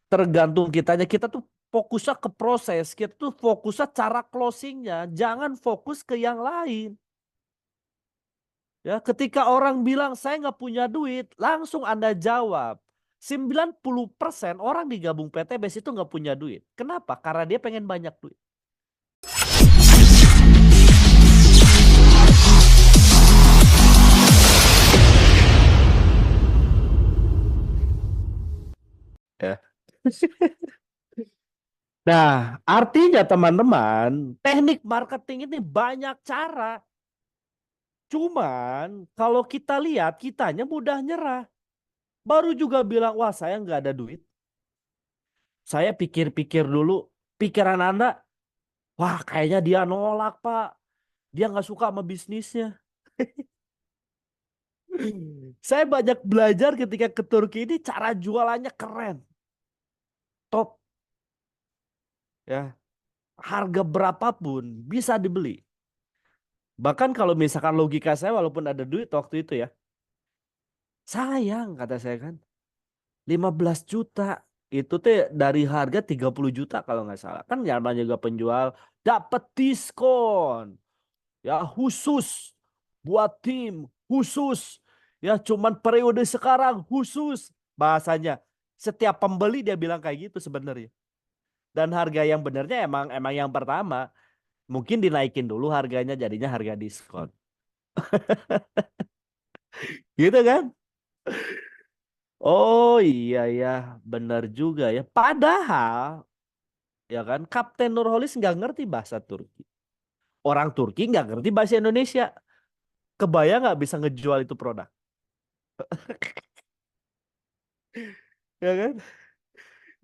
Tergantung kitanya. Kita tuh fokusnya ke proses. Kita tuh fokusnya cara closingnya. Jangan fokus ke yang lain. Ya, ketika orang bilang saya nggak punya duit, langsung Anda jawab. 90% orang di gabung PTBS itu nggak punya duit. Kenapa? Karena dia pengen banyak duit. Ya. Nah, artinya teman-teman, teknik marketing ini banyak cara. Cuman kalau kita lihat, kitanya mudah nyerah. Baru juga bilang, wah saya nggak ada duit. Saya pikir-pikir dulu, pikiran Anda, wah kayaknya dia nolak Pak. Dia nggak suka sama bisnisnya. Saya banyak belajar ketika ke Turki ini cara jualannya keren. Top ya. Harga berapapun bisa dibeli. Bahkan kalau misalkan logika saya walaupun ada duit waktu itu ya. Sayang kata saya kan. 15 juta. Itu teh dari harga 30 juta kalau nggak salah. Kan namanya juga penjual dapat diskon. Ya khusus buat tim. Khusus. Ya cuman periode sekarang khusus. Bahasanya. Setiap pembeli dia bilang kayak gitu sebenarnya. Dan harga yang benernya emang emang yang pertama. Mungkin dinaikin dulu harganya jadinya harga diskon. Gitu kan? Oh iya ya, benar juga ya. Padahal ya kan Kapten Nurholis nggak ngerti bahasa Turki. Orang Turki nggak ngerti bahasa Indonesia. Kebayang nggak bisa ngejual itu produk? Ya kan?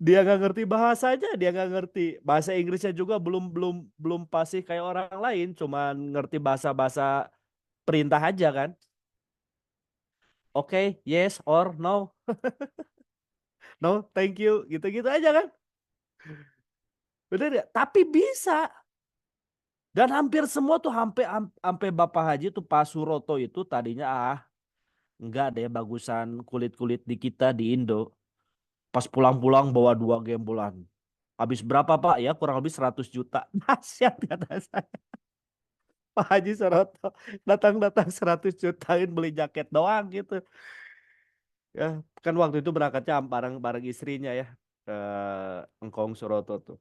Dia nggak ngerti bahasanya, dia nggak ngerti bahasa Inggrisnya juga belum belum belum pasti kayak orang lain, cuman ngerti bahasa-bahasa perintah aja kan. Oke, yes or no. No, thank you. Gitu-gitu aja kan. Bener ya? Tapi bisa. Dan hampir semua tuh sampai Bapak Haji tuh Pak Suroto itu tadinya enggak deh bagusan kulit-kulit di kita di Indo. Pas pulang-pulang bawa 2 gembolan. Habis berapa Pak? Ya kurang lebih 100 juta. Dahsyat kata saya. Pak Haji Suroto datang-datang 100 jutain beli jaket doang gitu. Ya, kan waktu itu berangkatnya bareng-bareng istrinya ya. Engkong Suroto tuh.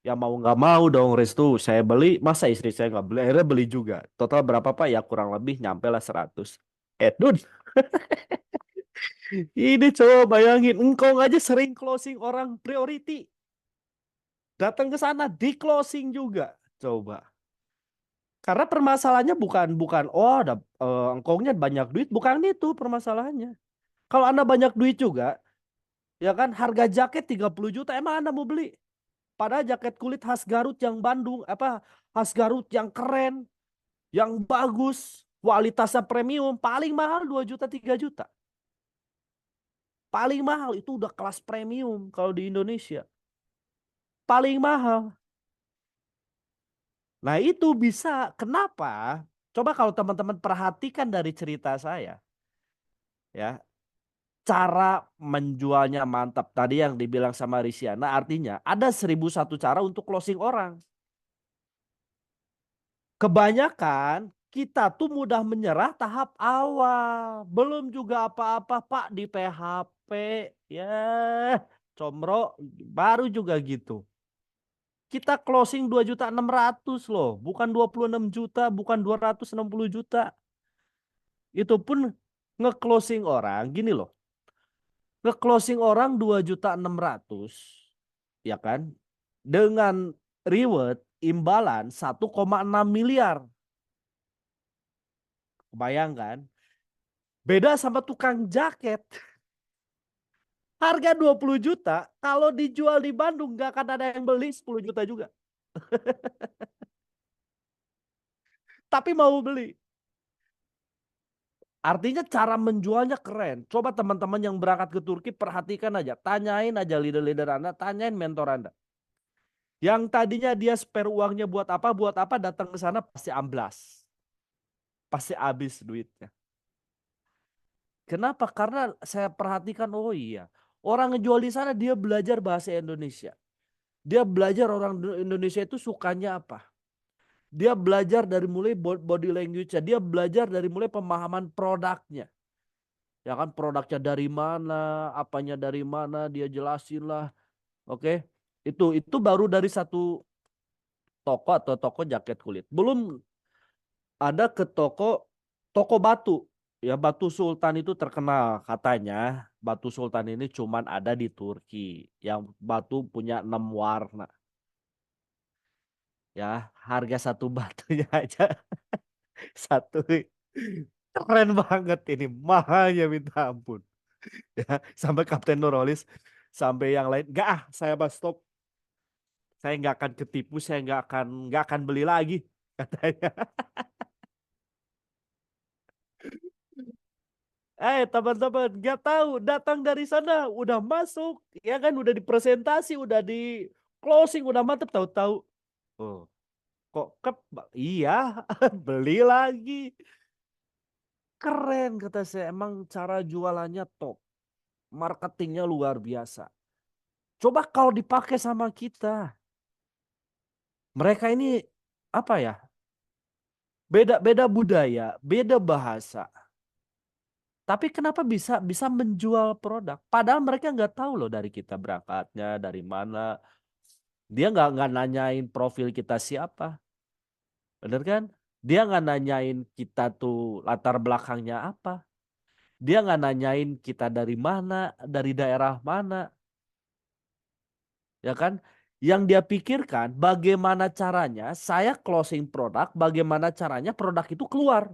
Ya mau nggak mau dong Restu saya beli masa istri saya nggak beli akhirnya beli juga total berapa Pak ya kurang lebih nyampe lah 100. Dun, ini coba bayangin engkau aja sering closing orang priority datang ke sana di closing juga coba karena permasalahannya bukan bukan oh ada engkongnya banyak duit bukan itu permasalahannya kalau Anda banyak duit juga ya kan harga jaket 30 juta emang Anda mau beli padahal jaket kulit khas Garut yang Bandung apa khas Garut yang keren yang bagus, kualitasnya premium, paling mahal 2 juta 3 juta. Paling mahal itu udah kelas premium kalau di Indonesia. Paling mahal. Nah, itu bisa. Kenapa? Coba kalau teman-teman perhatikan dari cerita saya, ya, cara menjualnya mantap tadi yang dibilang sama Risiana artinya ada 1.001 cara untuk closing orang. Kebanyakan kita tuh mudah menyerah tahap awal. Belum juga apa-apa Pak di PHP. Ya, comro baru juga gitu. Kita closing 2.600.000 loh. Bukan 26 juta, bukan 260 juta. Itu pun nge-closing orang gini loh. Nge-closing orang 2.600.000 ya kan? Dengan reward imbalan 1,6 miliar. Kebayangkan? Beda sama tukang jaket. Harga 20 juta, kalau dijual di Bandung nggak akan ada yang beli 10 juta juga. Tapi mau beli. Artinya cara menjualnya keren. Coba teman-teman yang berangkat ke Turki perhatikan aja. Tanyain aja leader-leader Anda, tanyain mentor Anda. Yang tadinya dia spare uangnya buat apa datang ke sana pasti amblas. Pasti habis duitnya. Kenapa? Karena saya perhatikan, oh iya. Orang ngejual di sana dia belajar bahasa Indonesia. Dia belajar orang Indonesia itu sukanya apa. Dia belajar dari mulai body language-nya. Dia belajar dari mulai pemahaman produknya. Ya kan produknya dari mana, apanya dari mana, dia jelasin lah. Oke. Itu baru dari satu toko atau toko jaket kulit. Belum ada ke toko batu. Ya Batu Sultan itu terkenal katanya. Batu Sultan ini cuman ada di Turki. Yang batu punya 6 warna. Ya harga satu batunya aja satu. Keren banget ini. Mahalnya minta ampun. Ya, sampai Kapten Nurholis. Sampai yang lain. Enggak ah saya bahas stop. Saya nggak akan ketipu. Saya nggak akan beli lagi. Katanya. Teman-teman, nggak tahu datang dari sana udah masuk, ya kan udah dipresentasi, udah di closing, udah mantep tahu-tahu. Oh, kok iya, beli lagi. Keren kata saya, emang cara jualannya top, marketingnya luar biasa. Coba kalau dipakai sama kita, mereka ini apa ya? Beda-beda budaya, beda bahasa. Tapi kenapa bisa bisa menjual produk? Padahal mereka nggak tahu loh dari kita berangkatnya, dari mana. Dia nggak nanyain profil kita siapa, bener kan? Dia nggak nanyain kita tuh latar belakangnya apa. Dia nggak nanyain kita dari mana, dari daerah mana, ya kan? Yang dia pikirkan bagaimana caranya saya closing produk, bagaimana caranya produk itu keluar.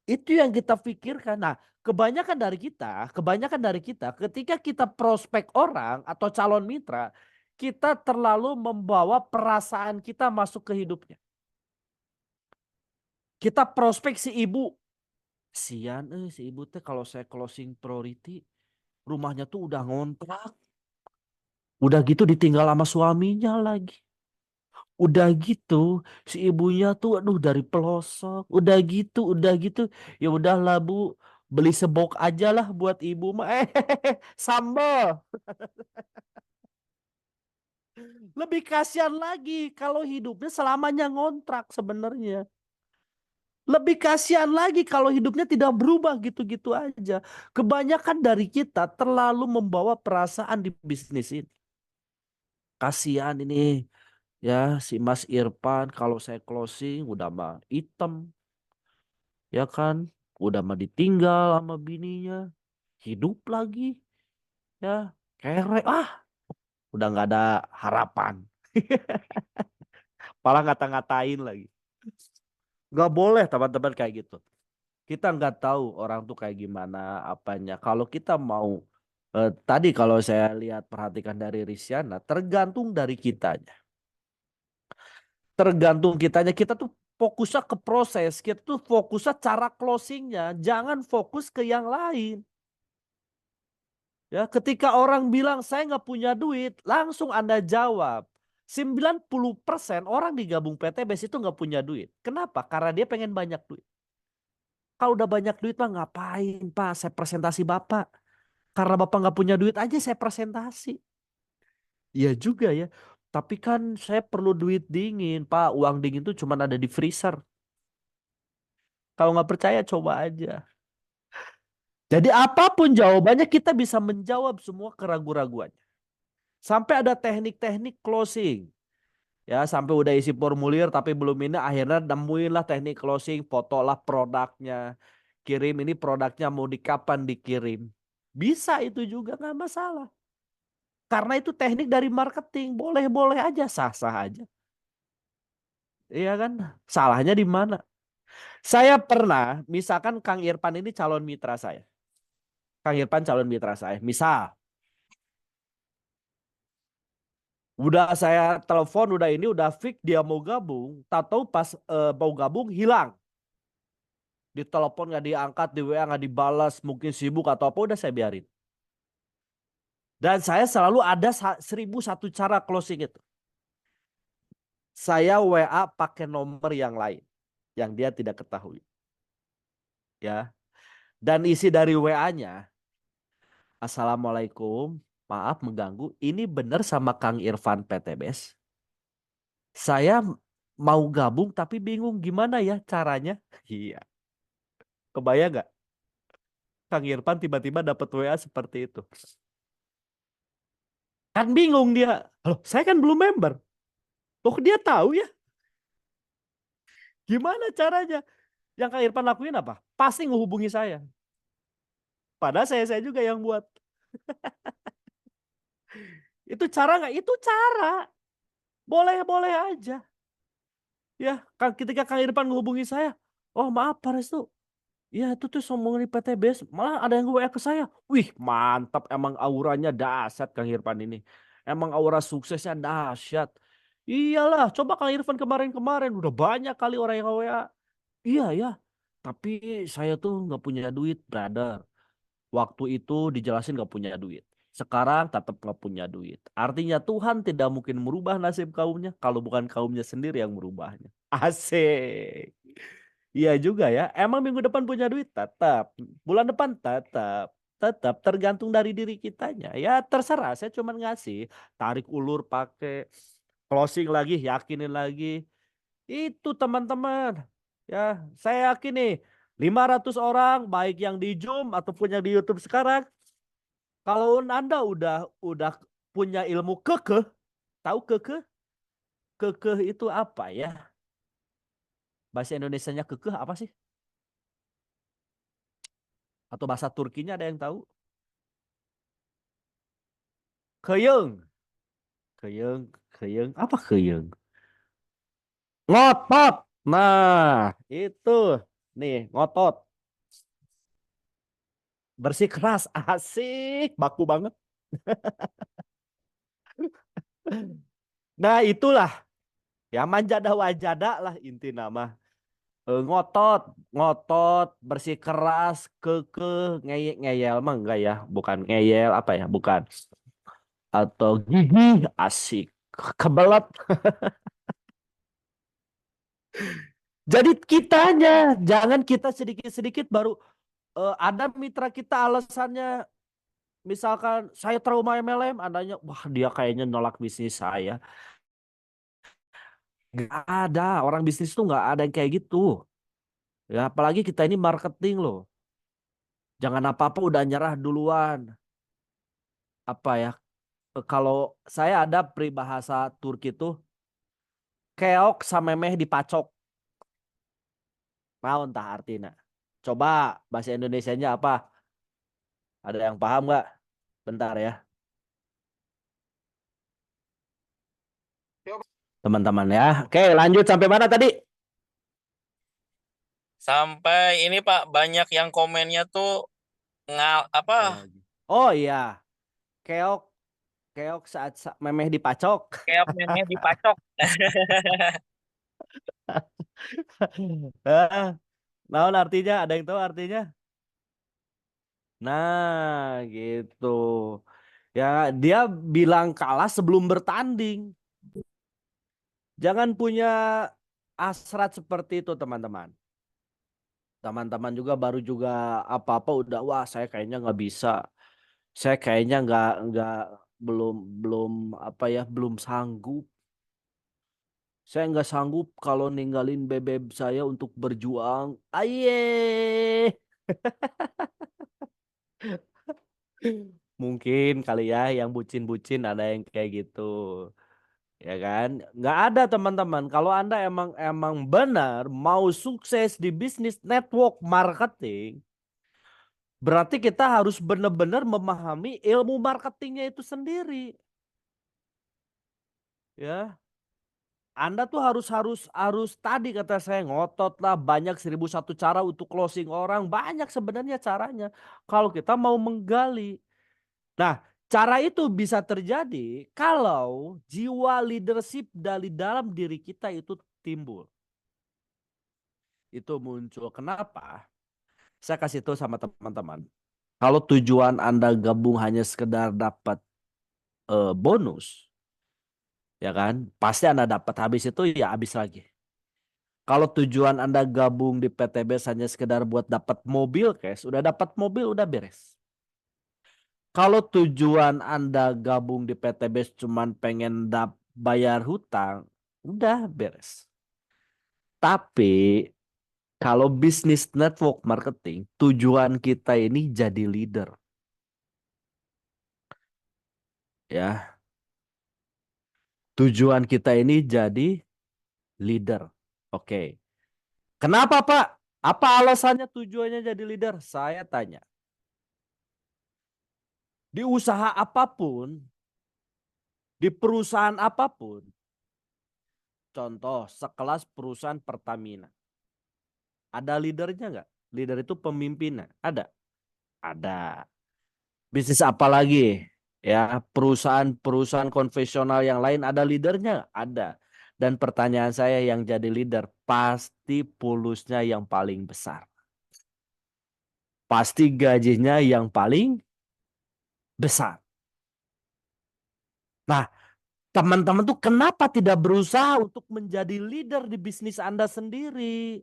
Itu yang kita pikirkan. Nah, kebanyakan dari kita ketika kita prospek orang atau calon mitra, kita terlalu membawa perasaan kita masuk ke hidupnya. Kita prospek si ibu. Sian si ibu teh kalau saya closing priority, rumahnya tuh udah ngontrak. Udah gitu ditinggal sama suaminya lagi. Udah gitu si ibunya tuh aduh dari pelosok. Udah gitu. Ya udahlah Bu, beli sebok aja lah buat ibu mah. Sambal. Lebih kasihan lagi kalau hidupnya selamanya ngontrak sebenarnya. Lebih kasihan lagi kalau hidupnya tidak berubah gitu-gitu aja. Kebanyakan dari kita terlalu membawa perasaan di bisnis ini. Kasihan ini ya si Mas Irfan kalau saya closing udah mah hitam ya kan. Udah mah ditinggal sama bininya. Hidup lagi ya. Kere udah nggak ada harapan. Malah ngata-ngatain lagi. Nggak boleh teman-teman kayak gitu. Kita nggak tahu orang tuh kayak gimana apanya. Kalau kita mau tadi kalau saya lihat perhatikan dari Risyana, tergantung dari kitanya. Tergantung kitanya. Kita tuh fokusnya ke proses. Kita tuh fokusnya cara closingnya. Jangan fokus ke yang lain. Ya, ketika orang bilang saya nggak punya duit, langsung Anda jawab. 90% orang di gabung PTBS itu nggak punya duit. Kenapa? Karena dia pengen banyak duit. Kalau udah banyak duit mah ngapain Pak? Saya presentasi Bapak. Karena Bapak nggak punya duit aja saya presentasi. Iya juga ya. Tapi kan saya perlu duit dingin, Pak. Uang dingin tuh cuma ada di freezer. Kalau nggak percaya coba aja. Jadi apapun jawabannya kita bisa menjawab semua keraguan-raguannya. Sampai ada teknik-teknik closing. Ya sampai udah isi formulir tapi belum ini akhirnya nemuin lah teknik closing. Fotolah produknya. Kirim ini produknya mau di kapan dikirim. Bisa itu juga nggak masalah. Karena itu teknik dari marketing. Boleh-boleh aja, sah-sah aja. Iya kan? Salahnya di mana? Saya pernah, misalkan Kang Irfan ini calon mitra saya. Kang Irfan calon mitra saya. Misal, udah saya telepon, udah ini, udah fix dia mau gabung. Tahu pas mau gabung hilang. Ditelepon nggak diangkat, di WA nggak dibalas, mungkin sibuk atau apa, udah saya biarin. Dan saya selalu ada 1001 cara closing itu. Saya WA pakai nomor yang lain. Yang dia tidak ketahui. Ya. Dan isi dari WA-nya Assalamualaikum, maaf mengganggu. Ini benar sama Kang Irfan PTBS? Saya mau gabung tapi bingung gimana ya caranya. Iya, kebayang nggak? Kang Irfan tiba-tiba dapat WA seperti itu. Kan bingung dia. Loh, saya kan belum member. Loh, dia tahu ya? Gimana caranya? Yang Kang Irfan lakuin apa? Pasti ngehubungi saya. Padahal saya juga yang buat. Itu cara nggak? Itu cara. Boleh-boleh aja. Ya, ketika Kang Irfan menghubungi saya, oh maaf Pak Restu, ya itu tuh sombong di PTBS, malah ada yang WA ke saya. Wih mantap, emang auranya dahsyat Kang Irfan ini. Emang aura suksesnya dahsyat. Iyalah, coba Kang Irfan kemarin-kemarin udah banyak kali orang yang WA. Iya ya, tapi saya tuh nggak punya duit, brother. Waktu itu dijelasin gak punya duit. Sekarang tetap gak punya duit. Artinya Tuhan tidak mungkin merubah nasib kaumnya kalau bukan kaumnya sendiri yang merubahnya. Asik. Iya juga ya. Emang minggu depan punya duit? Tetap. Bulan depan tetap. Tetap tergantung dari diri kitanya. Ya terserah. Saya cuma ngasih. Tarik ulur pakai. Closing lagi. Yakinin lagi. Itu teman-teman. Ya, saya yakin nih 500 orang baik yang di Zoom ataupun yang di YouTube sekarang, kalau Anda udah punya ilmu kekeh, tahu kekeh? Kekeh itu apa ya? Bahasa Indonesianya kekeh apa sih? Atau bahasa Turkinya ada yang tahu? Keyeng, keyeng, keyeng. Apa keyeng? Ngotot. Nah, itu. Nih, ngotot. Bersih keras, asik, baku banget. Nah, itulah ya manjada wajada lah inti nama. Ngotot, ngotot, bersih keras, ngeyel, ngeyel mah enggak ya, bukan ngeyel apa ya, bukan. Atau gigih, asik, kebelet. Jadi kitanya, jangan kita sedikit-sedikit baru ada mitra kita alasannya, misalkan saya trauma MLM, adanya, wah dia kayaknya nolak bisnis saya. Gak ada, orang bisnis tuh nggak ada yang kayak gitu. Ya, apalagi kita ini marketing loh. Jangan apa-apa udah nyerah duluan. Apa ya? Kalau saya ada peribahasa Turki tuh keok samemeh dipacok. Mau entah artinya. Coba bahasa Indonesianya apa? Ada yang paham nggak? Bentar ya, teman-teman ya. Oke, lanjut sampai mana tadi? Sampai ini Pak, banyak yang komennya tuh apa Lagi. Oh iya, keok, keok saat memeh dipacok. kayak memnya dipacok. Naon artinya? Ada yang tahu artinya? Nah, gitu. Ya, dia bilang kalah sebelum bertanding. Jangan punya hasrat seperti itu, teman-teman. Teman-teman juga baru juga apa-apa udah, wah saya kayaknya nggak bisa. Saya kayaknya nggak belum belum apa ya belum sanggup. Saya nggak sanggup kalau ninggalin bebek saya untuk berjuang. Aye. Mungkin kali ya yang bucin-bucin ada yang kayak gitu. Ya kan? Nggak ada teman-teman. Kalau Anda emang emang benar mau sukses di bisnis network marketing, berarti kita harus benar-benar memahami ilmu marketingnya itu sendiri. Ya, Anda tuh harus harus harus tadi kata saya ngotot lah, banyak 1001 cara untuk closing orang, banyak sebenarnya caranya. Kalau kita mau menggali. Nah, cara itu bisa terjadi kalau jiwa leadership dari dalam diri kita itu timbul. Itu muncul. Kenapa? Saya kasih tahu sama teman-teman. Kalau tujuan Anda gabung hanya sekedar dapat bonus, ya kan? Pasti Anda dapat, habis itu ya habis lagi. Kalau tujuan Anda gabung di PTBS hanya sekedar buat dapat mobil cash, udah dapat mobil udah beres. Kalau tujuan Anda gabung di PTBS cuman pengen bayar hutang, udah beres. Tapi kalau bisnis network marketing, tujuan kita ini jadi leader. Ya, tujuan kita ini jadi leader. Oke. Kenapa, Pak? Apa alasannya tujuannya jadi leader? Saya tanya. Di usaha apapun, di perusahaan apapun, contoh sekelas perusahaan Pertamina. Ada leadernya nggak? Leader itu pemimpinnya. Ada. Ada. Bisnis apa lagi? Ya, perusahaan-perusahaan konvensional yang lain ada leadernya? Ada. Dan pertanyaan saya yang jadi leader, pasti pulusnya yang paling besar. Pasti gajinya yang paling besar. Nah, teman-teman tuh kenapa tidak berusaha untuk menjadi leader di bisnis Anda sendiri?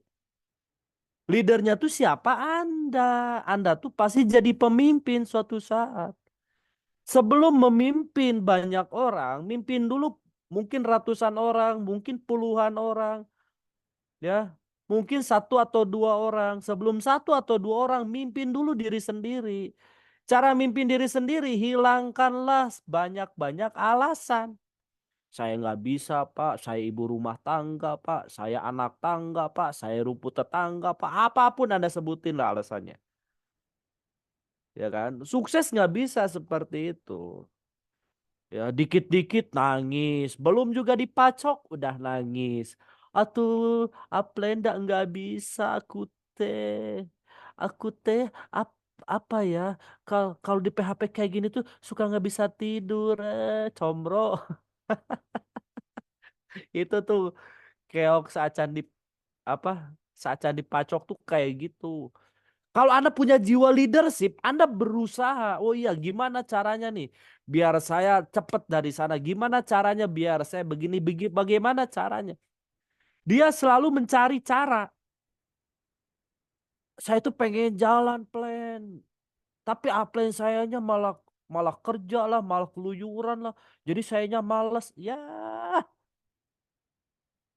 Leadernya tuh siapa Anda? Anda tuh pasti jadi pemimpin suatu saat. Sebelum memimpin banyak orang, mimpin dulu mungkin ratusan orang, mungkin puluhan orang, ya. Mungkin satu atau dua orang. Sebelum satu atau dua orang, mimpin dulu diri sendiri. Cara mimpin diri sendiri, hilangkanlah banyak-banyak alasan. Saya nggak bisa, Pak. Saya ibu rumah tangga, Pak. Saya anak tangga, Pak. Saya rumput tetangga, Pak. Apapun Anda sebutin lah alasannya. Ya kan? Sukses nggak bisa seperti itu. Ya, dikit-dikit nangis. Belum juga dipacok, udah nangis. Atuh, Aplenda nggak bisa aku teh. Aku teh apa ya? Kalau di PHP kayak gini tuh suka nggak bisa tidur, combro. Itu tuh keok seacan di apa? Seacan dipacok tuh kayak gitu. Kalau Anda punya jiwa leadership, Anda berusaha. Oh iya, gimana caranya nih? Biar saya cepat dari sana. Gimana caranya biar saya begini, begini, bagaimana caranya? Dia selalu mencari cara. Saya tuh pengen jalan plan. Tapi plan sayanya malah malah kerja lah, malah keluyuran lah. Jadi sayanya malas. Ya,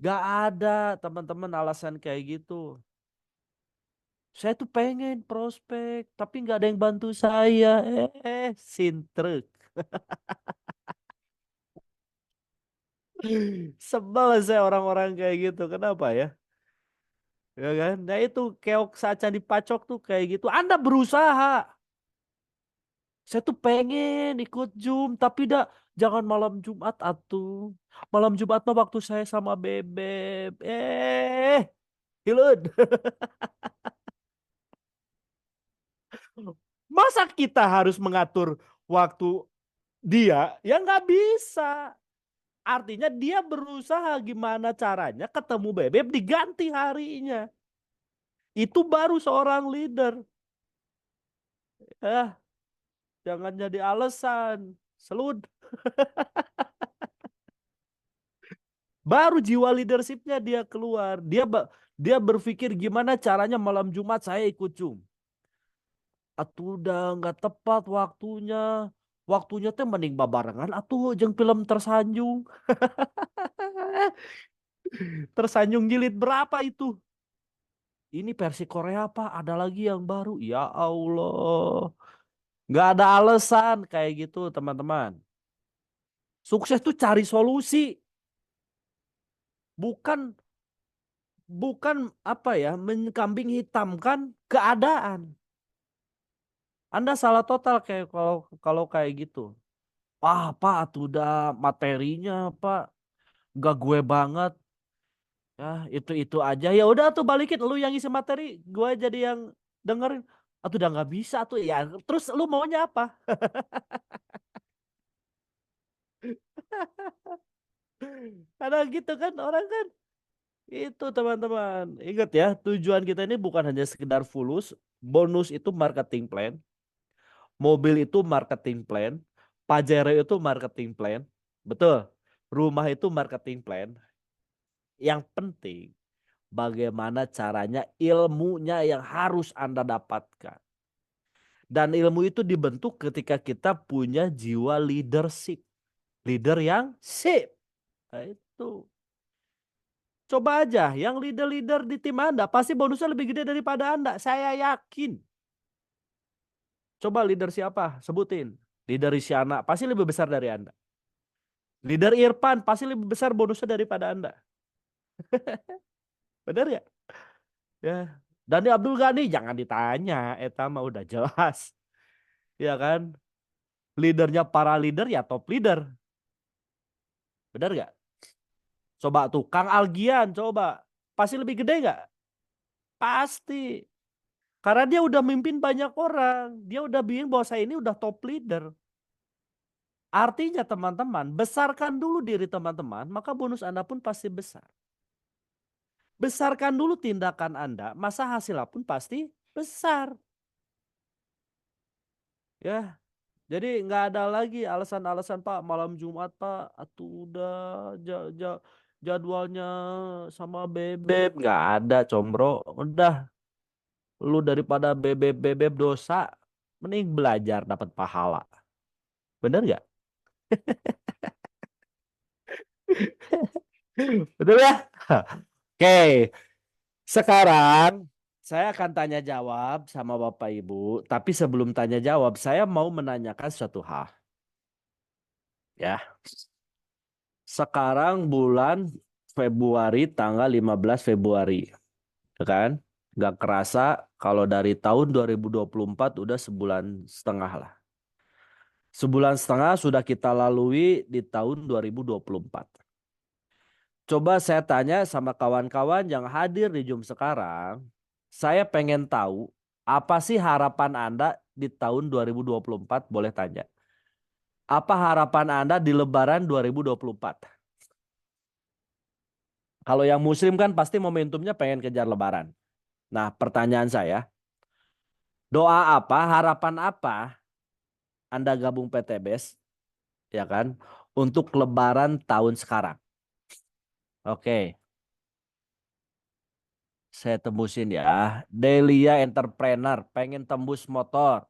gak ada teman-teman alasan kayak gitu. Saya tuh pengen prospek, tapi nggak ada yang bantu saya. Sintrek. Sebel saya orang-orang kayak gitu. Kenapa ya? Ya kan? Nah itu keok saja dipacok tuh kayak gitu. Anda berusaha. Saya tuh pengen ikut Zoom, tapi jangan malam Jumat atuh. Malam Jumat mah waktu saya sama Bebek. Hilud. Masa kita harus mengatur waktu dia? Ya nggak bisa. Artinya dia berusaha gimana caranya ketemu Bebek diganti harinya. Itu baru seorang leader. Eh, jangan jadi alasan. Selud. Baru jiwa leadershipnya dia keluar. Dia berpikir gimana caranya malam Jumat saya ikut Zoom. Atuh udah nggak tepat waktunya. Waktunya teh mending babarengan atuh jeung film tersanjung. Tersanjung jilid berapa itu? Ini versi Korea Pak, ada lagi yang baru. Ya Allah. Nggak ada alasan kayak gitu teman-teman. Sukses tuh cari solusi. Bukan bukan apa ya, menkambing hitamkan keadaan. Anda salah total kayak kalau kalau kayak gitu. Wah, Pak, tuh udah materinya, Pak. Gak gue banget. Ya, itu aja. Ya udah tuh balikin lu yang isi materi, gue jadi yang dengerin. Atau udah nggak bisa tuh ya. Terus lu maunya apa? Ada gitu kan orang kan. Itu teman-teman. Ingat ya, tujuan kita ini bukan hanya sekedar fulus. Bonus itu marketing plan. Mobil itu marketing plan. Pajero itu marketing plan. Betul. Rumah itu marketing plan. Yang penting bagaimana caranya ilmunya yang harus Anda dapatkan. Dan ilmu itu dibentuk ketika kita punya jiwa leadership. Leader yang sip. Nah, itu. Coba aja, yang leader-leader di tim Anda pasti bonusnya lebih gede daripada Anda. Saya yakin. Coba leader siapa? Sebutin. Leader Isyana pasti lebih besar dari Anda. Leader Irfan pasti lebih besar bonusnya daripada Anda. Benar ya? Ya. Dani Abdul Ghani jangan ditanya. Eta mah udah jelas. Ya kan? Leadernya para leader ya top leader. Benar gak? Coba tuh Kang Algian coba. Pasti lebih gede gak? Pasti. Karena dia udah mimpin banyak orang. Dia udah bilang bahwa saya ini udah top leader. Artinya teman-teman, besarkan dulu diri teman-teman, maka bonus Anda pun pasti besar. Besarkan dulu tindakan Anda, masa hasilnya pun pasti besar. Ya, jadi nggak ada lagi alasan-alasan Pak malam Jumat Pak, atuh udah jadwalnya sama bebek nggak ada combro. Udah, lu daripada bebek dosa, mending belajar dapat pahala. Bener nggak? Betul ya? Oke, sekarang saya akan tanya jawab sama Bapak Ibu, tapi sebelum tanya jawab, saya mau menanyakan suatu hal. Ya, sekarang bulan Februari, tanggal 15 Februari, ya kan? Gak kerasa kalau dari tahun 2024 udah sebulan setengah lah. Sebulan setengah sudah kita lalui di tahun 2024. Coba saya tanya sama kawan-kawan yang hadir di Zoom sekarang. Saya pengen tahu apa sih harapan Anda di tahun 2024? Boleh tanya. Apa harapan Anda di Lebaran 2024? Kalau yang Muslim kan pasti momentumnya pengen kejar Lebaran. Nah, pertanyaan saya, doa apa, harapan apa Anda gabung PTBS, ya kan, untuk Lebaran tahun sekarang? Oke, saya tembusin ya. Delia Entrepreneur, pengen tembus motor.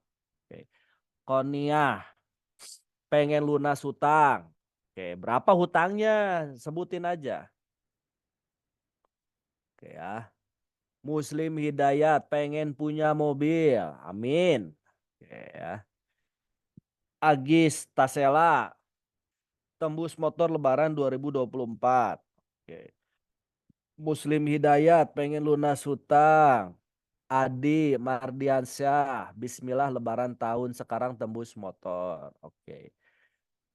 Oke. Konia, pengen lunas hutang. Oke, berapa hutangnya? Sebutin aja. Oke ya. Muslim Hidayat, pengen punya mobil. Amin. Oke ya. Agis Tasela, tembus motor Lebaran 2024. Oke. Muslim Hidayat, pengen lunas hutang. Adi Mardiansyah, Bismillah Lebaran tahun sekarang tembus motor. Oke.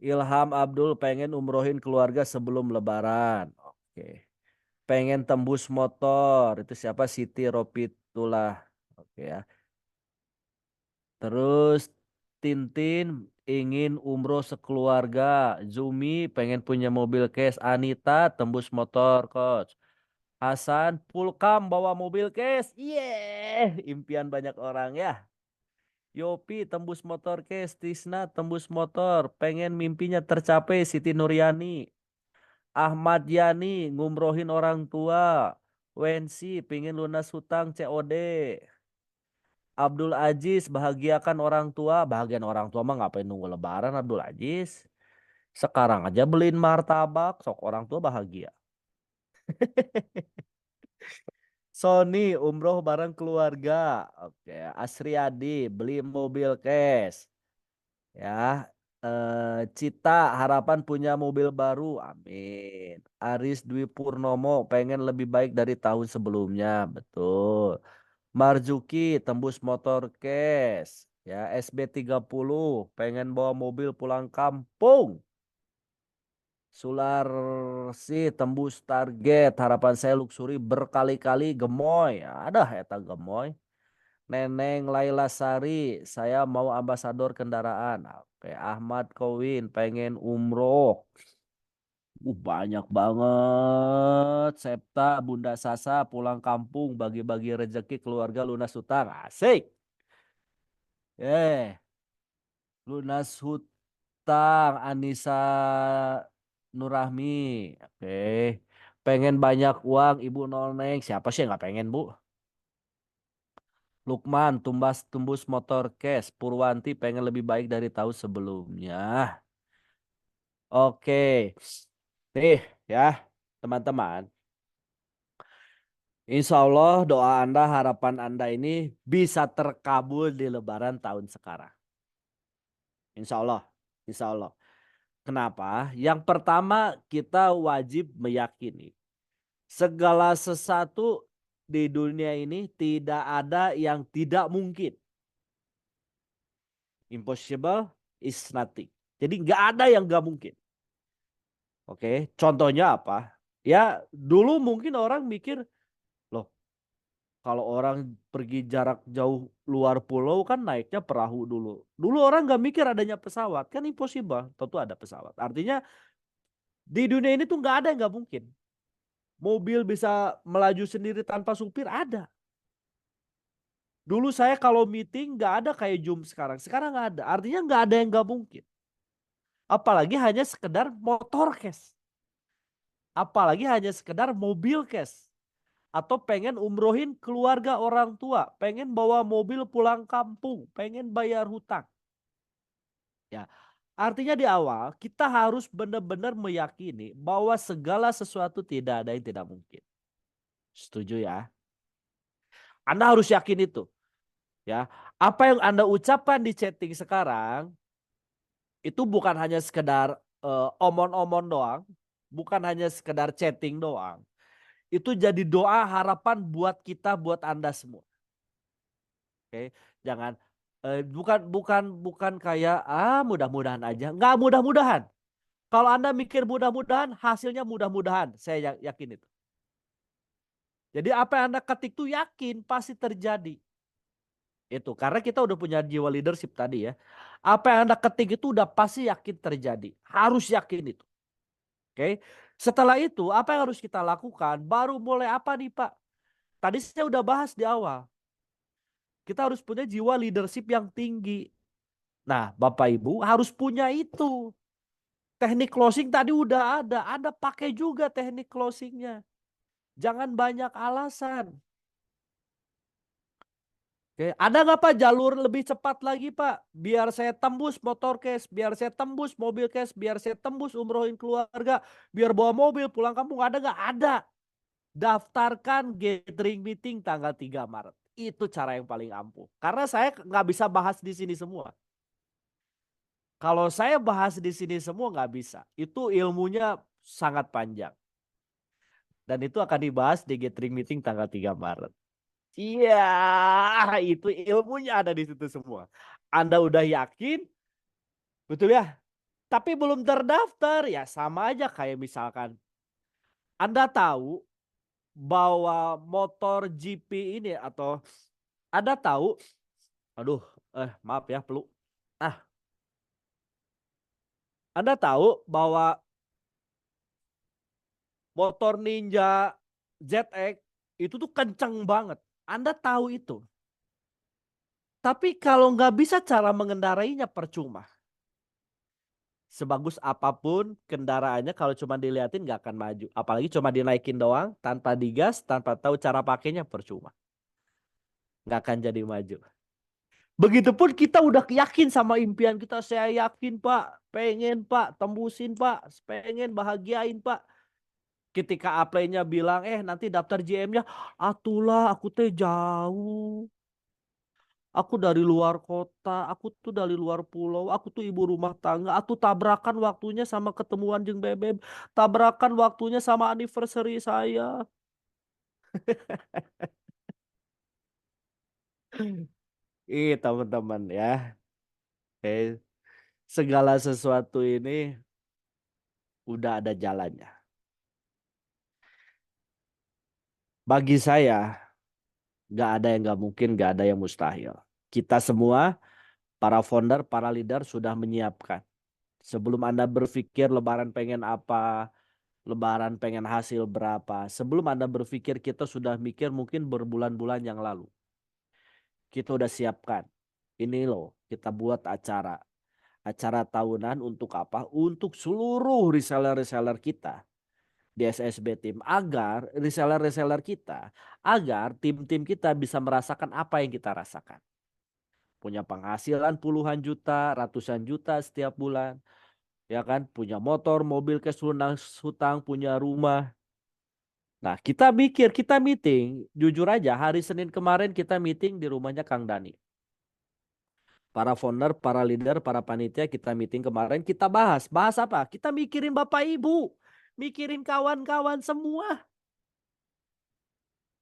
Ilham Abdul pengen umrohin keluarga sebelum Lebaran. Oke. Pengen tembus motor. Itu siapa? Siti Ropitulah. Oke ya. Terus Tintin ingin umroh sekeluarga. Zumi pengen punya mobil case. Anita tembus motor, coach. Hasan Pulkam bawa mobil case. Impian banyak orang ya. Yopi tembus motor case. Tisna tembus motor. Pengen mimpinya tercapai. Siti Nuryani. Ahmad Yani ngumrohin orang tua. Wensi pingin lunas hutang COD. Abdul Aziz bahagiakan orang tua. Bahagian orang tua mah ngapain nunggu lebaran Abdul Aziz. Sekarang aja beliin martabak. Sok orang tua bahagia. Sony umroh bareng keluarga. Oke. Asriadi beli mobil cash. Ya. Cita harapan punya mobil baru. Amin. Aris Dwi Purnomo pengen lebih baik dari tahun sebelumnya. Betul. Marzuki tembus motor cash. Ya, SB30 pengen bawa mobil pulang kampung. Sularsi tembus target. Harapan saya luxury berkali-kali gemoy. Ada eta gemoy. Neneng Laila Sari, saya mau ambasador kendaraan. Oke, Ahmad Kowin pengen umroh. Banyak banget. Septa, Bunda Sasa pulang kampung bagi-bagi rezeki keluarga lunas hutang. Asik. Lunas hutang Anissa Nurahmi. Oke. Pengen banyak uang Ibu Noneng. Siapa sih yang nggak pengen, Bu? Lukman, tembus motor cash. Purwanti pengen lebih baik dari tahun sebelumnya. Oke. Nih ya, teman-teman. Insya Allah doa Anda, harapan Anda ini bisa terkabul di Lebaran tahun sekarang. Insya Allah. Insya Allah. Kenapa? Yang pertama kita wajib meyakini. Segala sesuatu di dunia ini tidak ada yang tidak mungkin. Impossible is nothing. Jadi nggak ada yang nggak mungkin. Oke, contohnya apa? Ya dulu mungkin orang mikir, loh kalau orang pergi jarak jauh luar pulau kan naiknya perahu dulu. Dulu orang nggak mikir adanya pesawat, kan impossible. Tentu ada pesawat. Artinya di dunia ini tuh nggak ada yang nggak mungkin. Mobil bisa melaju sendiri tanpa supir ada. Dulu saya kalau meeting nggak ada kayak Zoom sekarang. Sekarang nggak ada. Artinya nggak ada yang nggak mungkin. Apalagi hanya sekedar motor cash. Apalagi hanya sekedar mobil cash. Atau pengen umrohin keluarga orang tua. Pengen bawa mobil pulang kampung. Pengen bayar hutang. Ya, artinya di awal kita harus benar-benar meyakini bahwa segala sesuatu tidak ada yang tidak mungkin. Setuju ya? Anda harus yakin itu. Ya, apa yang Anda ucapkan di chatting sekarang itu bukan hanya sekedar omon-omon doang, bukan hanya sekedar chatting doang. Itu jadi doa harapan buat kita, buat Anda semua. Oke, jangan bukan kayak mudah-mudahan aja. Nggak mudah-mudahan. Kalau Anda mikir mudah-mudahan, hasilnya mudah-mudahan. Saya yakin itu. Jadi apa yang Anda ketik tuh yakin pasti terjadi. Itu karena kita udah punya jiwa leadership tadi ya. Apa yang Anda ketik itu udah pasti yakin terjadi. Harus yakin itu. Oke. Setelah itu apa yang harus kita lakukan? Baru mulai apa nih Pak? Tadi saya udah bahas di awal. Kita harus punya jiwa leadership yang tinggi. Nah, Bapak Ibu harus punya itu. Teknik closing tadi udah ada. Anda pakai juga teknik closingnya. Jangan banyak alasan. Oke, ada nggak Pak jalur lebih cepat lagi Pak? Biar saya tembus motor cash, biar saya tembus mobil cash, biar saya tembus umrohin keluarga, biar bawa mobil pulang kampung. Ada nggak? Ada. Daftarkan gathering meeting tanggal 3 Maret. Itu cara yang paling ampuh. Karena saya nggak bisa bahas di sini semua. Kalau saya bahas di sini semua nggak bisa. Itu ilmunya sangat panjang. Dan itu akan dibahas di gathering meeting tanggal 3 Maret. Iya, itu ilmunya ada di situ semua. Anda udah yakin, betul ya? Tapi belum terdaftar, ya sama aja kayak misalkan Anda tahu bahwa motor GP ini atau Anda tahu, aduh, maaf ya peluk. Ah, Anda tahu bahwa motor Ninja ZX itu tuh kenceng banget. Anda tahu itu. Tapi kalau nggak bisa cara mengendarainya percuma. Sebagus apapun kendaraannya kalau cuma diliatin nggak akan maju. Apalagi cuma dinaikin doang tanpa digas, tanpa tahu cara pakainya percuma. Nggak akan jadi maju. Begitupun kita udah yakin sama impian kita. Saya yakin Pak, pengen Pak, tembusin Pak, pengen bahagiain Pak. Ketika apply-nya bilang nanti daftar JM-nya, atulah aku teh jauh. Aku dari luar kota, aku tuh dari luar pulau, aku tuh ibu rumah tangga, aku tabrakan waktunya sama ketemuan jeung bebek, tabrakan waktunya sama anniversary saya. Teman-teman ya, eh, segala sesuatu ini udah ada jalannya. Bagi saya, nggak ada yang nggak mungkin, nggak ada yang mustahil. Kita semua, para founder, para leader sudah menyiapkan. Sebelum Anda berpikir Lebaran pengen apa, Lebaran pengen hasil berapa. Sebelum Anda berpikir kita sudah mikir mungkin berbulan-bulan yang lalu. Kita udah siapkan. Ini loh kita buat acara. Acara tahunan untuk apa? Untuk seluruh reseller-reseller kita. di SSB Team agar reseller-reseller kita, agar tim-tim kita bisa merasakan apa yang kita rasakan. Punya penghasilan puluhan juta, ratusan juta setiap bulan, ya kan? Punya motor, mobil cash lunas hutang, punya rumah. Nah, kita mikir, kita meeting, jujur aja hari Senin kemarin kita meeting di rumahnya Kang Dani. Para founder, para leader, para panitia kita meeting kemarin, kita bahas. Bahas apa? Kita mikirin Bapak Ibu, mikirin kawan-kawan semua.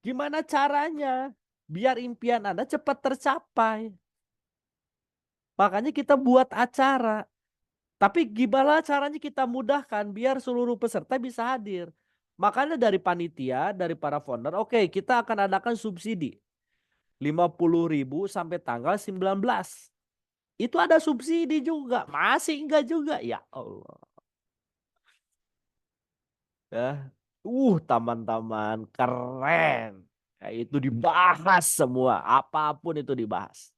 Gimana caranya biar impian Anda cepat tercapai. Makanya kita buat acara. Tapi gimana caranya kita mudahkan biar seluruh peserta bisa hadir. Makanya dari panitia, dari para founder, oke, kita akan adakan subsidi. 50.000 sampai tanggal 19. Itu ada subsidi juga. Masih enggak juga. Ya Allah. Ya. Taman-taman keren. Ya, itu dibahas semua. Apapun itu dibahas.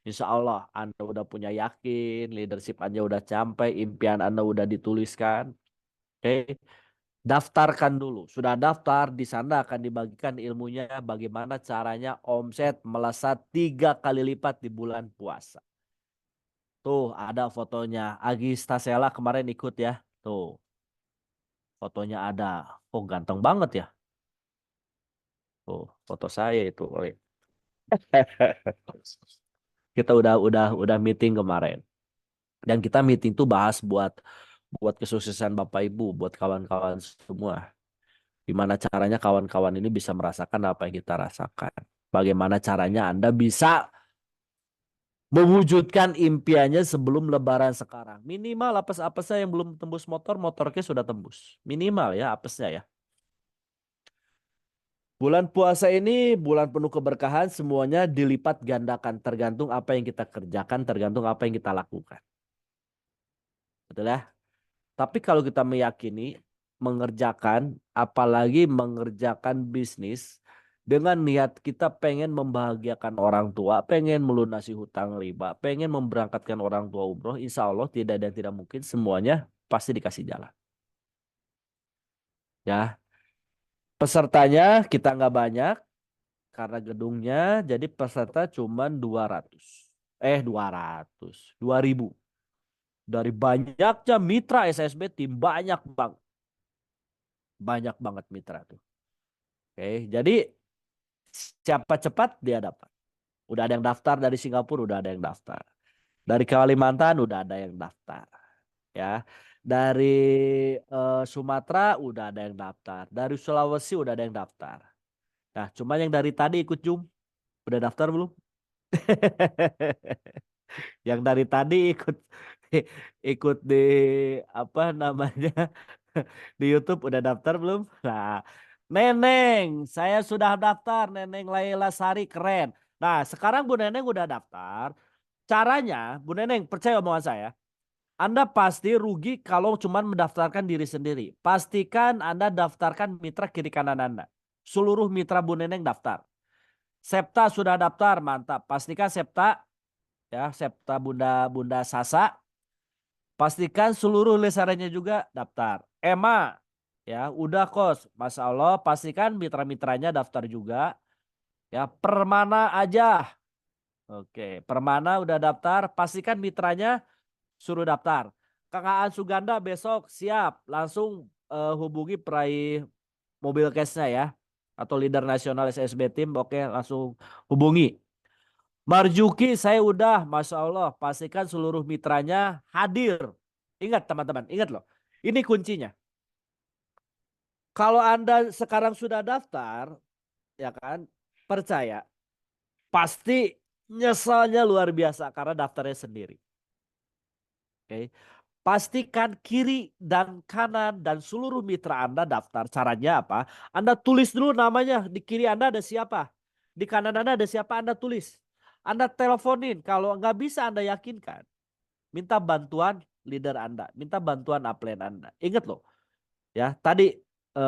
Insya Allah Anda udah punya yakin, leadership Anda udah sampai, impian Anda udah dituliskan. Oke. Daftarkan dulu. Sudah daftar, di sana akan dibagikan ilmunya bagaimana caranya omset melesat 3 kali lipat di bulan puasa. Tuh ada fotonya. Agis Tasela kemarin ikut ya. Tuh fotonya ada. Oh ganteng banget ya. Tuh foto saya itu. Kita udah meeting kemarin. Dan kita meeting tuh bahas buat buat kesuksesan Bapak Ibu, buat kawan-kawan semua. Gimana caranya kawan-kawan ini bisa merasakan apa yang kita rasakan. Bagaimana caranya Anda bisa mewujudkan impiannya sebelum lebaran sekarang. Minimal apes-apesnya yang belum tembus motor, motornya sudah tembus. Minimal ya apesnya ya. Bulan puasa ini bulan penuh keberkahan, semuanya dilipat gandakan. Tergantung apa yang kita kerjakan, tergantung apa yang kita lakukan. Betul ya? Tapi kalau kita meyakini, mengerjakan, apalagi mengerjakan bisnis, dengan niat kita pengen membahagiakan orang tua, pengen melunasi hutang riba, pengen memberangkatkan orang tua umroh, insya Allah tidak ada yang tidak mungkin, semuanya pasti dikasih jalan. Ya, pesertanya kita nggak banyak, karena gedungnya, jadi peserta cuma 200. 2.000. Dari banyaknya mitra SSB tim banyak bang. Banyak banget mitra tuh. Oke, jadi siapa cepat dia dapat. Udah ada yang daftar dari Singapura, udah ada yang daftar. Dari Kalimantan udah ada yang daftar. Ya. Dari Sumatera udah ada yang daftar. Dari Sulawesi udah ada yang daftar. Nah, cuma yang dari tadi ikut Zoom, udah daftar belum? Yang dari tadi ikut ikut di apa namanya di YouTube udah daftar belum? Nah, Neneng, saya sudah daftar. Neneng Laila Sari keren. Nah, sekarang Bu Neneng udah daftar. Caranya, Bu Neneng percaya omongan saya. Anda pasti rugi kalau cuma mendaftarkan diri sendiri. Pastikan Anda daftarkan mitra kiri kanan Anda. Seluruh mitra Bu Neneng daftar. Septa sudah daftar, mantap. Pastikan Septa ya, Septa Bunda Bunda Sasa. Pastikan seluruh lesarannya juga daftar. Emma ya, udah kos. Masya Allah, pastikan mitra-mitranya daftar juga. Ya, Permana aja. Oke, Permana udah daftar, pastikan mitranya suruh daftar. Kang Aan Suganda besok siap, langsung hubungi peraih mobil cashnya ya. Atau leader nasional SSB Team, oke langsung hubungi. Marjuki saya udah, Masya Allah, pastikan seluruh mitranya hadir. Ingat teman-teman, ingat loh. Ini kuncinya. Kalau Anda sekarang sudah daftar, ya kan, percaya, pasti nyesalnya luar biasa karena daftarnya sendiri. Oke. Pastikan kiri dan kanan dan seluruh mitra Anda daftar. Caranya apa? Anda tulis dulu namanya. Di kiri Anda ada siapa? Di kanan Anda ada siapa? Anda tulis. Anda teleponin. Kalau nggak bisa Anda yakinkan. Minta bantuan leader Anda. Minta bantuan upline Anda. Ingat loh. Ya, tadi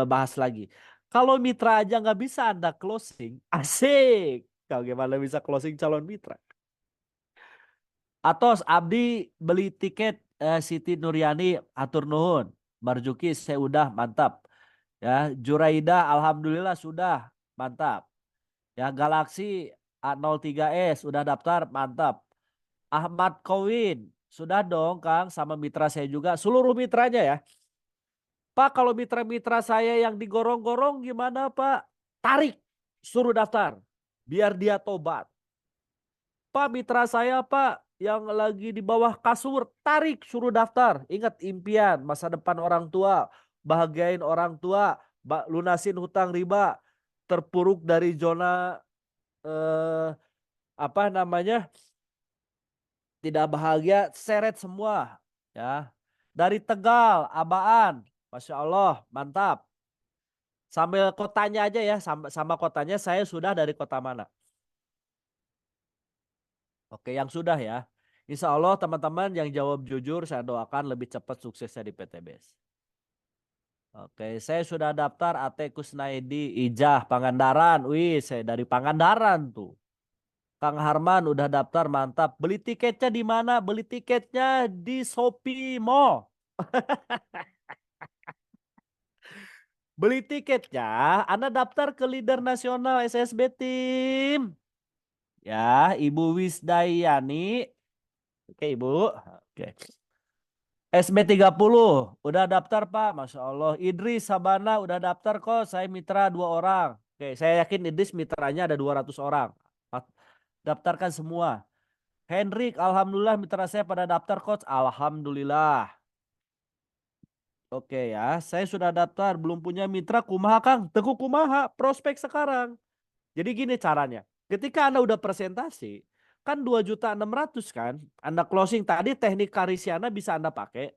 bahas lagi. Kalau mitra aja nggak bisa Anda closing. Asik. Kalau gimana bisa closing calon mitra? Atos Abdi beli tiket Siti Nuryani atur nuhun. Marjuki saya udah mantap. Ya, Juraida alhamdulillah sudah, mantap. Ya, Galaxy A03S udah daftar, mantap. Ahmad Kowin sudah dong Kang, sama mitra saya juga, seluruh mitranya ya. Pak, kalau mitra-mitra saya yang digorong-gorong gimana Pak? Tarik, suruh daftar. Biar dia tobat. Pak, mitra saya Pak yang lagi di bawah kasur, tarik, suruh daftar. Ingat impian, masa depan orang tua, bahagiain orang tua, lunasin hutang riba, terpuruk dari zona eh, apa namanya, tidak bahagia, seret semua. Ya, dari Tegal, Abaan, Masya Allah, mantap. Sambil kotanya aja ya, sama kotanya saya sudah dari kota mana. Oke, yang sudah ya. Insya Allah teman-teman yang jawab jujur saya doakan lebih cepat suksesnya di PTBS. Oke, saya sudah daftar AT Kusnaidi Ijah Pangandaran. Wih, saya dari Pangandaran tuh. Kang Harman udah daftar, mantap. Beli tiketnya di mana? Beli tiketnya di Shopee Mall. Beli tiketnya, Anda daftar ke leader nasional SSB tim. Ya, Ibu Wisdayani. Oke, Ibu. Oke. SB30 udah daftar Pak, Masya Allah. Idris Sabana udah daftar kok, saya mitra 2 orang. Oke, saya yakin Idris mitranya ada 200 orang. Daftarkan semua. Hendrik, Alhamdulillah mitra saya pada daftar coach, Alhamdulillah. Oke ya, saya sudah daftar, belum punya mitra kumaha Kang. Teguh kumaha, prospek sekarang. Jadi gini caranya, ketika Anda udah presentasi, kan 2.600.000 kan, Anda closing tadi teknik Karisiana bisa Anda pakai.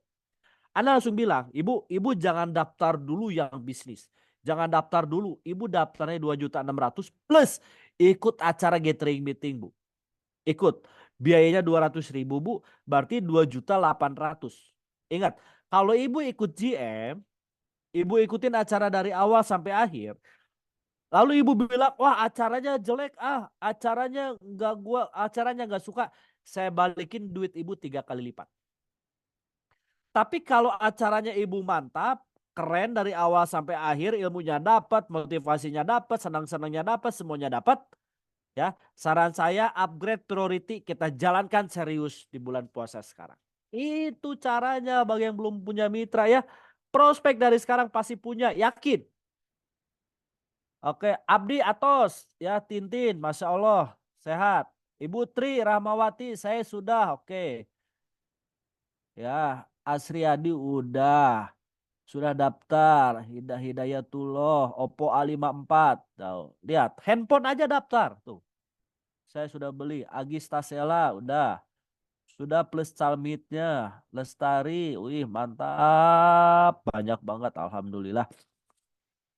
Anda langsung bilang, ibu jangan daftar dulu yang bisnis. Jangan daftar dulu, ibu daftarnya 2.600.000 plus ikut acara gathering meeting Bu. Ikut, biayanya 200.000 Bu, berarti 2.800.000. Ingat, kalau ibu ikut GM, ibu ikutin acara dari awal sampai akhir, lalu ibu bilang, wah acaranya jelek, acaranya nggak suka, saya balikin duit ibu 3 kali lipat. Tapi kalau acaranya ibu mantap, keren dari awal sampai akhir, ilmunya dapat, motivasinya dapat, senang-senangnya dapat, semuanya dapat. Ya, saran saya upgrade priority, kita jalankan serius di bulan puasa sekarang. Itu caranya bagi yang belum punya mitra ya. Prospek dari sekarang pasti punya, yakin. Oke, Abdi Atos, ya Tintin, Masya Allah, sehat. Ibu Tri Rahmawati, saya sudah, oke. Ya, Asriadi udah. Sudah daftar. Hidayatullah, Oppo A54. Tuh, lihat, handphone aja daftar. Tuh, saya sudah beli. Agista Sela, udah. Sudah plus calmitnya. Lestari, wih mantap. Banyak banget, Alhamdulillah.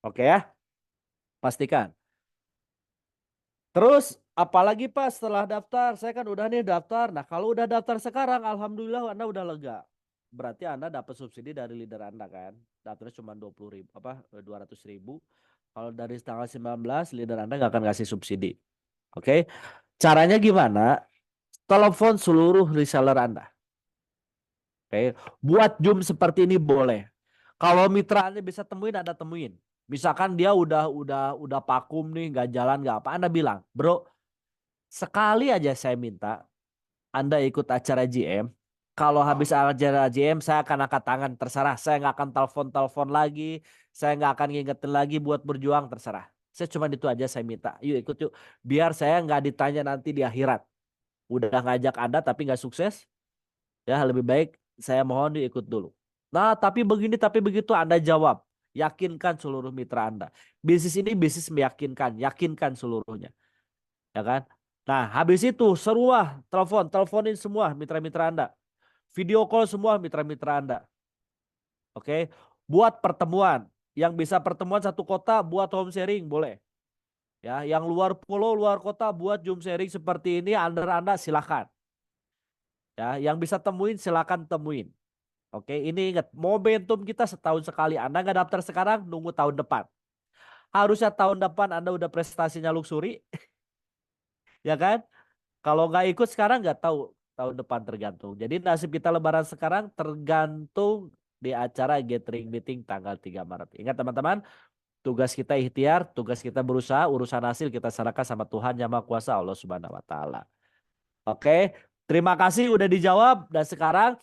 Oke ya, pastikan. Terus apalagi Pak setelah daftar? Saya kan udah nih daftar. Nah kalau udah daftar sekarang Alhamdulillah Anda udah lega. Berarti Anda dapat subsidi dari leader Anda kan. Daftarnya cuma 20.000 apa 200.000. Kalau dari tanggal 19 leader Anda nggak akan kasih subsidi. Oke. Caranya gimana? Telepon seluruh reseller Anda. Oke. Buat Zoom seperti ini boleh. Kalau mitra Anda bisa temuin, Anda temuin. Misalkan dia udah vakum nih, nggak jalan, nggak apa, Anda bilang, bro, sekali aja saya minta Anda ikut acara GM. Kalau habis acara GM saya akan angkat tangan, terserah. Saya nggak akan telepon-telepon lagi. Saya nggak akan ngingetin lagi buat berjuang, terserah. Saya cuma itu aja saya minta. Yuk ikut yuk. Biar saya nggak ditanya nanti di akhirat. Udah ngajak Anda tapi nggak sukses. Ya lebih baik saya mohon diikut dulu. Nah tapi begini tapi begitu Anda jawab. Yakinkan seluruh mitra Anda. Bisnis ini bisnis meyakinkan. Yakinkan seluruhnya. Ya kan? Nah, habis itu semua teleponin semua mitra-mitra Anda. Video call semua mitra-mitra Anda. Oke. Buat pertemuan. Yang bisa pertemuan satu kota buat home sharing boleh. Ya, yang luar pulau, luar kota buat Zoom sharing seperti ini Anda silakan. Ya, yang bisa temuin silakan temuin. Oke, ini ingat momentum kita setahun sekali. Anda nggak daftar sekarang, nunggu tahun depan. Harusnya tahun depan Anda udah prestasinya luxury, ya kan? Kalau nggak ikut sekarang nggak tahu tahun depan tergantung. Jadi nasib kita Lebaran sekarang tergantung di acara gathering meeting tanggal 3 Maret. Ingat teman-teman, tugas kita ikhtiar, tugas kita berusaha, urusan hasil kita serahkan sama Tuhan Yang Maha Kuasa Allah Subhanahu wa taala. Oke, terima kasih udah dijawab dan sekarang